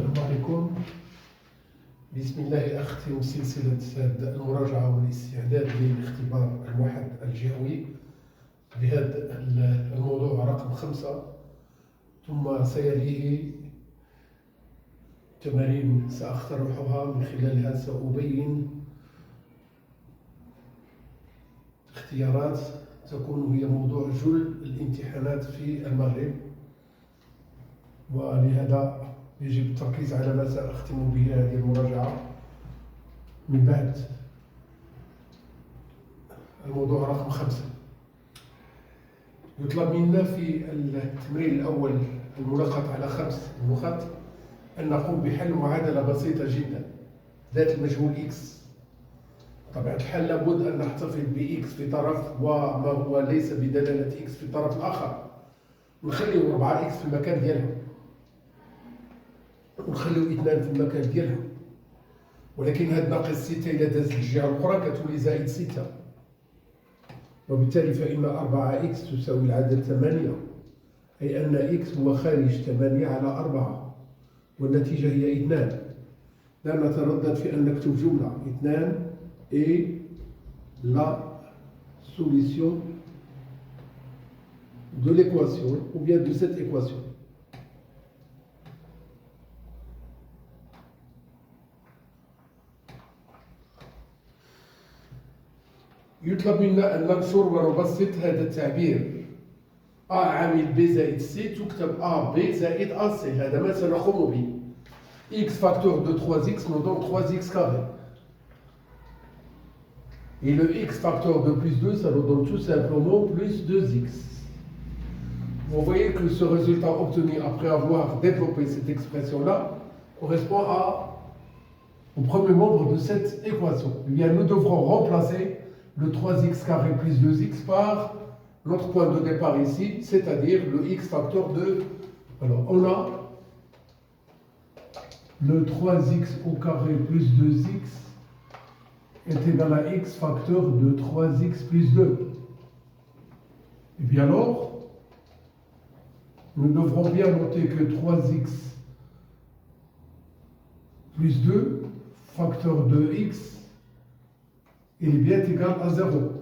السلام عليكم. بسم الله أختم سلسلة المراجعة والاستعداد للاختبار الواحد الجهوي بهذا الموضوع رقم 5، ثم سيليه تمارين سأقترحها من خلالها سأبين اختيارات تكون هي موضوع جل الامتحانات في المغرب، ولهذا يجب التركيز على ما سأختم به هذه المراجعة. من بعد الموضوع رقم 5 يطلب منا في التمرين الأول المنقط على 5 نقط أن نقوم بحل معادلة بسيطة جدا ذات المجهول x. طبيعة الحال لابد أن نحتفظ ب x في طرف وما هو ليس بدلالة x في الطرف الآخر، نخليه 4x في المكان ديالها ونخليو 2 في المكان ديالها، ولكن هاد ناقص 6 إلا دازت الجهة الأخرى كتولي زائد 6، وبالتالي فإن 4x تساوي العدد 8، أي أن x هو خارج 8 على 4 والنتيجة هي 2. لا نتردد في أن نكتب جملة 2 est la solution de l'équation ou bien de cette équation. يطلب منا أن ننشر ونبسط هذا التعبير A عامل B زائد C تكتب A B زائد A C. هذا ما سنقوم به. X facteur de 3x nous donne 3x carré. Et le x facteur de plus 2, ça nous donne tout simplement plus 2x. Vous voyez que ce résultat obtenu après avoir développé cette expression-là correspond au premier membre de cette équation. Eh bien, nous devrons remplacer le 3x carré plus 2x par notre point de départ ici, c'est-à-dire le x facteur de... Alors, on a le 3x au carré plus 2x est égal à x facteur de 3x plus 2. Et bien alors, nous devrons bien noter que 3x plus 2 facteur de x il est bien égal à 0.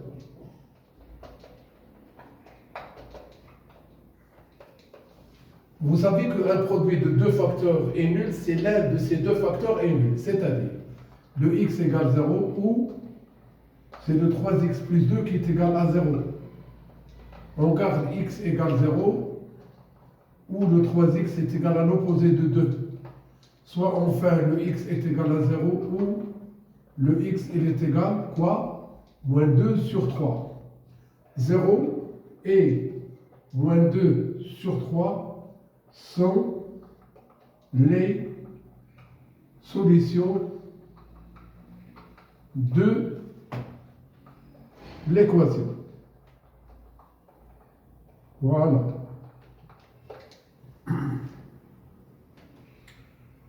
Vous savez qu'un produit de deux facteurs est nul, c'est l'un de ces deux facteurs est nul, c'est-à-dire le x égale 0 ou c'est le 3x plus 2 qui est égal à 0. On garde x égale 0 ou le 3x est égal à l'opposé de 2. Soit on fait le x est égal à 0 ou le x il est égal quoi? Moins 2 sur 3. 0 et moins 2 sur 3 sont les solutions de l'équation. Voilà.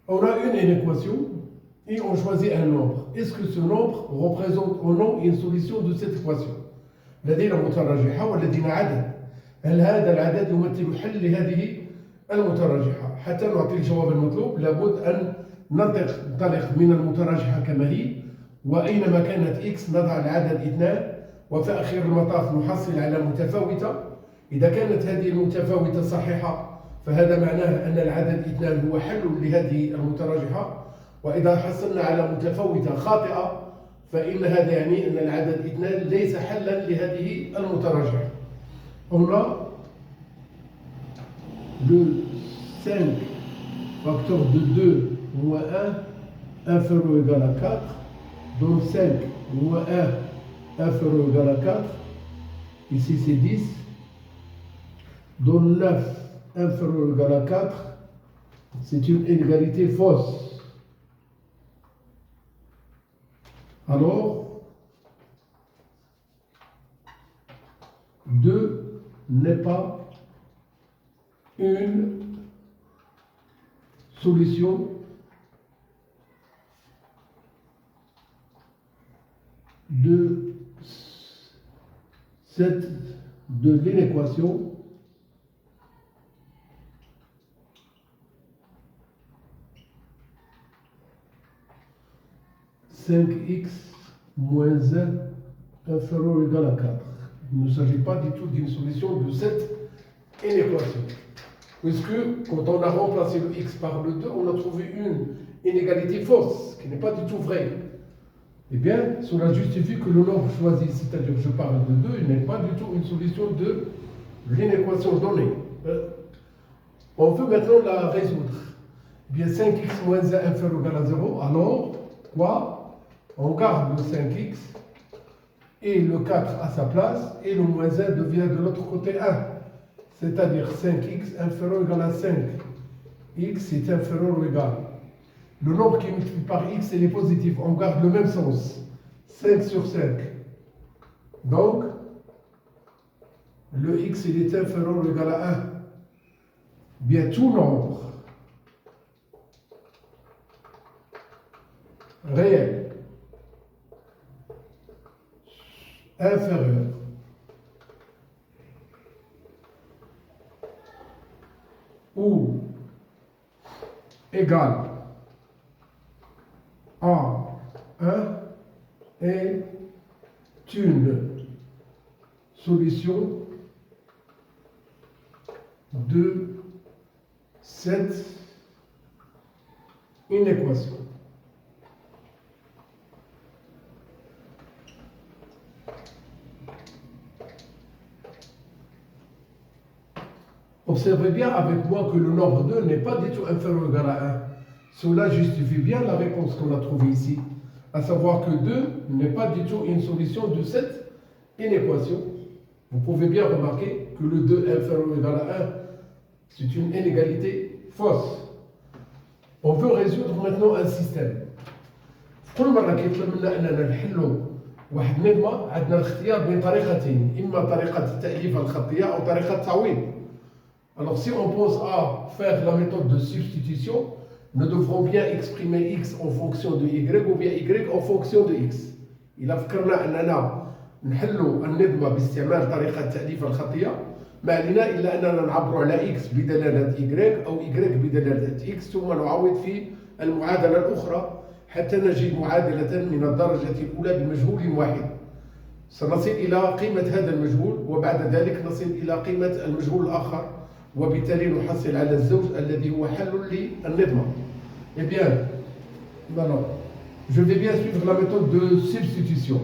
On a une équation et on choisit un nombre. Est-ce que ce nombre représente ou non une solution de cette équation؟ لدينا متراجحة ولدينا عدد. هل هذا العدد يمثل حل لهذه المتراجحة؟ حتى نعطي الجواب المطلوب لابد أن ننطلق من المتراجحة كما هي، وأينما كانت x نضع العدد 2 وفي أخير المطاف نحصل على متفاوتة. إذا كانت هذه المتفاوتة صحيحة فهذا معناه أن العدد 2 هو حل لهذه المتراجحة، وإذا حصلنا على متفاوتة خاطئة فإن هذا يعني أن العدد 2 ليس حلا لهذه المتراجحة. On a le 5 facteur de 2 moins 1 inférieur ou égal à 4, donc 5 moins 1 inférieur ou égal à 4, ici c'est 10, donc 9 inférieur ou égal à 4, c'est une inégalité fausse. Alors, 2 n'est pas une solution de l'équation 5x moins 1 inférieur ou égal à 4. Il ne s'agit pas du tout d'une solution de cette inéquation. Puisque quand on a remplacé le x par le 2, on a trouvé une inégalité fausse, qui n'est pas du tout vraie. Eh bien, cela justifie que le nombre choisi, c'est-à-dire que je parle de 2, n'est pas du tout une solution de l'inéquation donnée. On veut maintenant la résoudre. Eh bien, 5x moins 1 inférieur ou égal à 0, alors, quoi? On garde le 5x et le 4 à sa place, et le moins 1 devient de l'autre côté 1. C'est-à-dire 5x inférieur ou égal à 5. X est inférieur ou égal. Le nombre qui est multiplié par x, il est positif. On garde le même sens. 5 sur 5. Donc, le x, il est inférieur ou égal à 1. Bien, tout nombre réel inférieur ou égal à 1 est une solution de cette inéquation. Observez bien avec moi que le nombre 2 n'est pas du tout inférieur ou égal à 1. Cela justifie bien la réponse qu'on a trouvée ici, à savoir que 2 n'est pas du tout une solution de cette inéquation. Vous pouvez bien remarquer que le 2 inférieur ou égal à 1, c'est une inégalité fausse. On veut résoudre maintenant un système. كل مرة كيطلب منا أننا نحلوا واحد نظمة عندنا الاختيار بين طريقتين، إما طريقة التأليف الخطية أو طريقة التعويض. Alors si on pense à faire la méthode de substitution, nous devrons bien exprimer x en fonction de y ou bien y en fonction de x. إذا فكرنا أننا نحلوا النظمة باستعمال طريقة التأليف الخطية، ما علينا إلا أننا نعبر على x بدلالة y أو y بدلالة x ثم نعوض في المعادلة الأخرى حتى نجد معادلة من الدرجة الأولى بمجهول واحد. سنصل إلى قيمة هذا المجهول وبعد ذلك نصل إلى قيمة المجهول الآخر وبالتالي نحصل على الزوج الذي هو حل للنظمة. Eh bien, maintenant, je vais bien suivre la méthode de substitution.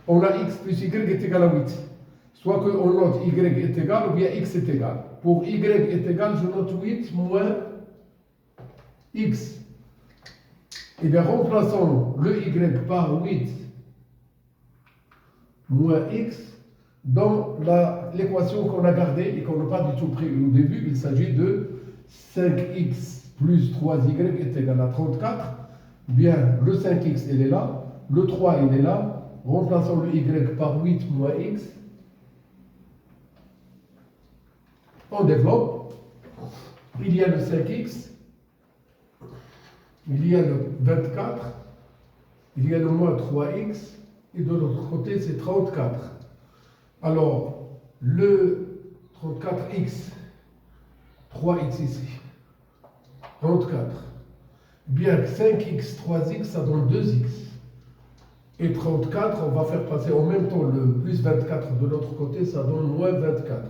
On a x plus y est égal à 8. Soit qu'on note y est égal ou bien x est égal. Pour y est égal, je note 8 moins x. Et bien, remplaçons le y par 8 moins x dans l'équation qu'on a gardée et qu'on n'a pas du tout pris au début. Il s'agit de 5x plus 3y est égal à 34. Bien, le 5x, il est là. Le 3, il est là. Remplaçons le y par 8 moins x. On développe. Il y a le 5x. Il y a le 24. Il y a le moins 3x. Et de l'autre côté, c'est 34. Alors, le 34x, 3x ici, 34. Bien, 5x, 3x, ça donne 2x. Et 34, on va faire passer en même temps le plus 24 de l'autre côté, ça donne moins 24.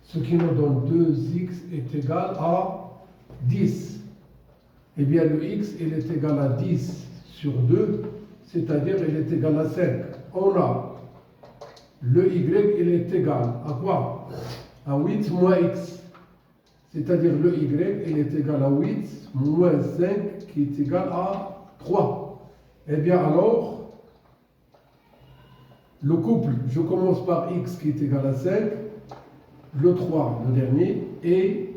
Ce qui nous donne 2x est égal à 10. Eh bien, le x, il est égal à 10 sur 2, c'est-à-dire il est égal à 5. On a le y, il est égal à quoi? À 8 moins x. C'est-à-dire le y, il est égal à 8 moins 5 qui est égal à 3. Eh bien alors, le couple, je commence par x qui est égal à 5, le 3, le dernier, et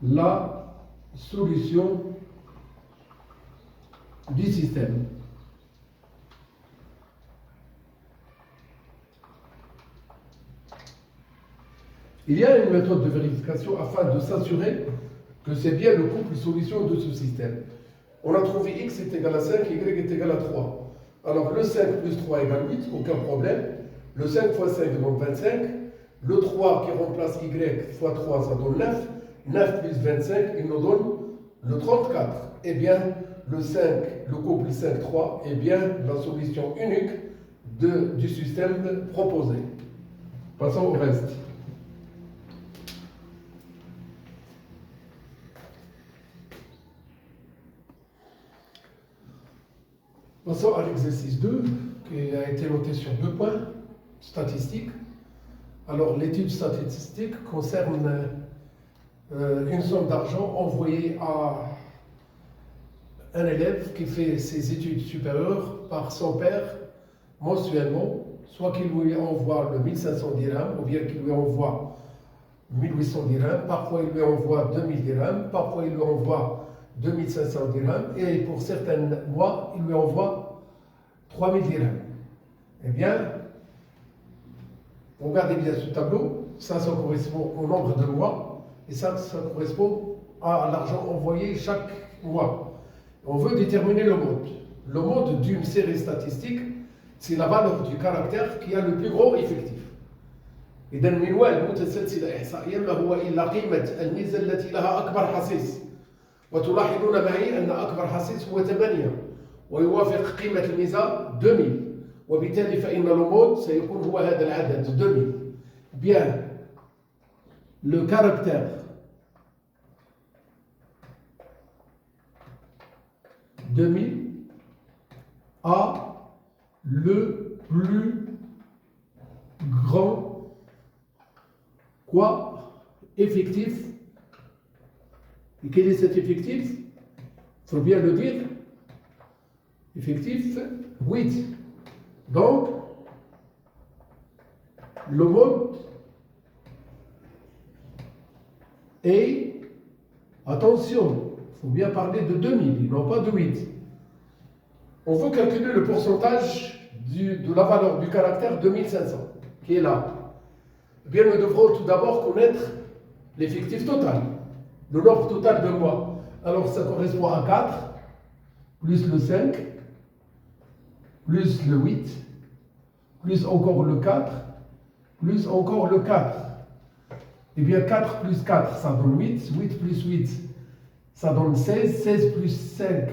la solution du système. Il y a une méthode de vérification afin de s'assurer que c'est bien le couple solution de ce système. On a trouvé x est égal à 5, y est égal à 3. Alors le 5 plus 3 égale 8, aucun problème. Le 5 fois 5 donne 25. Le 3 qui remplace y fois 3, ça donne 9. 9 plus 25, il nous donne le 34. Eh bien, le 5, le couple 5-3 est bien la solution unique du système proposé. Passons au reste. Passons à l'exercice 2, qui a été noté sur 2 points statistiques. Alors, l'étude statistique concerne une somme d'argent envoyée à un élève qui fait ses études supérieures par son père mensuellement, soit qu'il lui envoie le 1500 dirhams, ou bien qu'il lui envoie 1800 dirhams, parfois il lui envoie 2000 dirhams, parfois il lui envoie 2500 dirhams, et pour certains mois, il lui envoie 3000 dirhams. Eh bien, regardez bien ce tableau, ça correspond au nombre de mois, et ça correspond à l'argent envoyé chaque mois. On veut déterminer le mode. Le mode d'une série statistique, c'est la valeur du caractère qui a le plus gros effectif. إذا منوال متسلسلة إحصائيا ما هو إلا قيمة الميزة التي لها أكبر حصيص. وتلاحظون معي أن أكبر حصيص هو 8 ويوافق قيمة الميزة 2000 وبالتالي فإن المود سيكون هو هذا العدد 2000. Bien, le caractère a le plus grand effectif. Et quel est cet effectif? Il faut bien le dire. Effectif 8. Donc, le mode est, attention, il faut bien parler de 2000, non pas de 8. On veut calculer le pourcentage de la valeur du caractère 2500, qui est là. Eh bien, nous devrons tout d'abord connaître l'effectif total, le nombre total de mois. Alors, ça correspond à 4, plus le 5, plus le 8, plus encore le 4, plus encore le 4. Eh bien, 4 plus 4, ça donne 8, 8 plus 8, ça donne 16, 16 plus 5,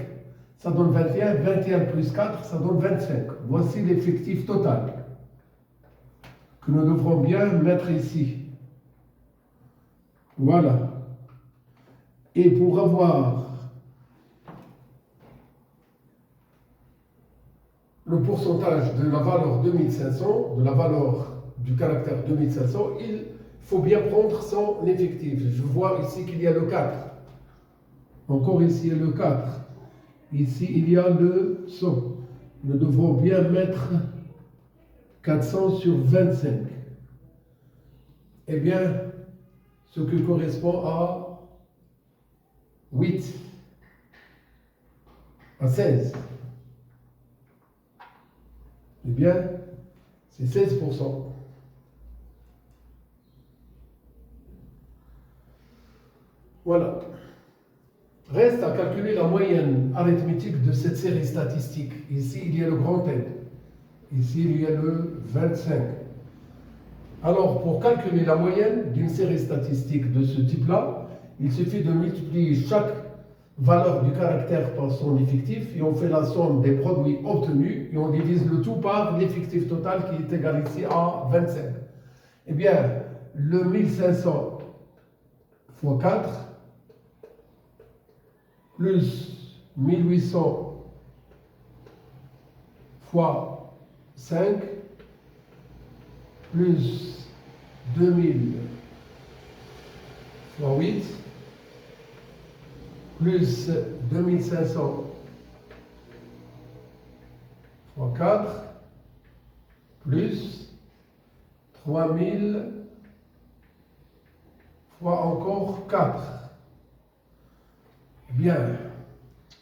ça donne 21, 21 plus 4, ça donne 25. Voici l'effectif total que nous devrons bien mettre ici. Voilà. Et pour avoir le pourcentage de la valeur 2500, de la valeur du caractère 2500, il faut bien prendre son effectif. Je vois ici qu'il y a le 4. Encore ici, il y a le 4. Ici, il y a le 100. Nous devrons bien mettre 400 sur 25. Eh bien, ce qui correspond à 8, à 16. Eh bien, c'est 16%. Voilà. Reste à calculer la moyenne arithmétique de cette série statistique. Ici, il y a le grand N. Ici, il y a le 25. Alors, pour calculer la moyenne d'une série statistique de ce type-là, il suffit de multiplier chaque valeur du caractère par son effectif et on fait la somme des produits obtenus et on divise le tout par l'effectif total qui est égal ici à 25. Eh bien, le 1500 fois 4 plus 1800 fois 5 plus 2000 fois 8 plus 2500 fois 4 plus 3000 fois encore 4. Bien,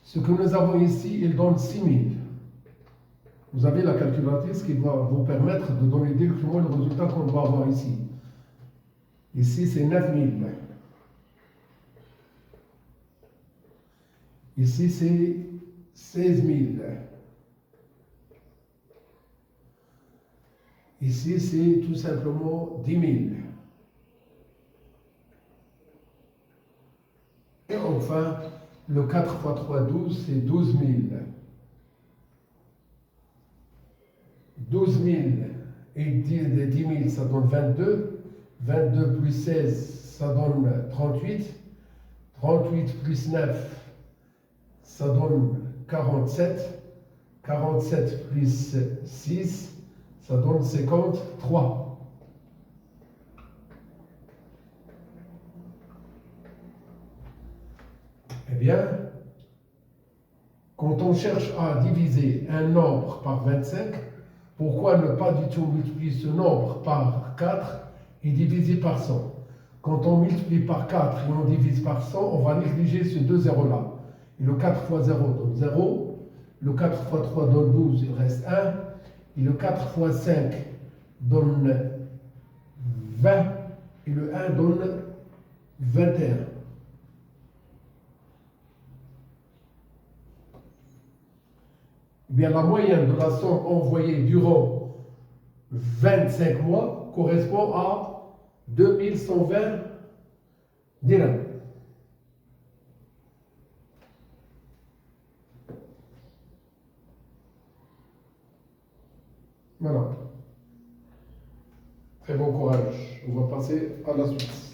ce que nous avons ici, il donne 6000. Vous avez la calculatrice qui va vous permettre de donner directement le résultat qu'on va avoir ici. Ici, c'est 9000. Ici, c'est 16000. Ici, c'est tout simplement 10 000. Et enfin, Le 4 fois 3, 12, c'est 12 000. 12 000 et 10 000, ça donne 22. 22 plus 16, ça donne 38. 38 plus 9, ça donne 47. 47 plus 6, ça donne 53. Eh bien, quand on cherche à diviser un nombre par 25, pourquoi ne pas du tout multiplier ce nombre par 4 et diviser par 100? Quand on multiplie par 4 et on divise par 100, on va négliger ces deux zéros-là. Et le 4 fois 0 donne 0, le 4 fois 3 donne 12, il reste 1, et le 4 fois 5 donne 20, et le 1 donne 21. Eh bien, la moyenne de la somme envoyée durant 25 mois correspond à 2120 dirhams. Voilà. Très bon courage. On va passer à la suite.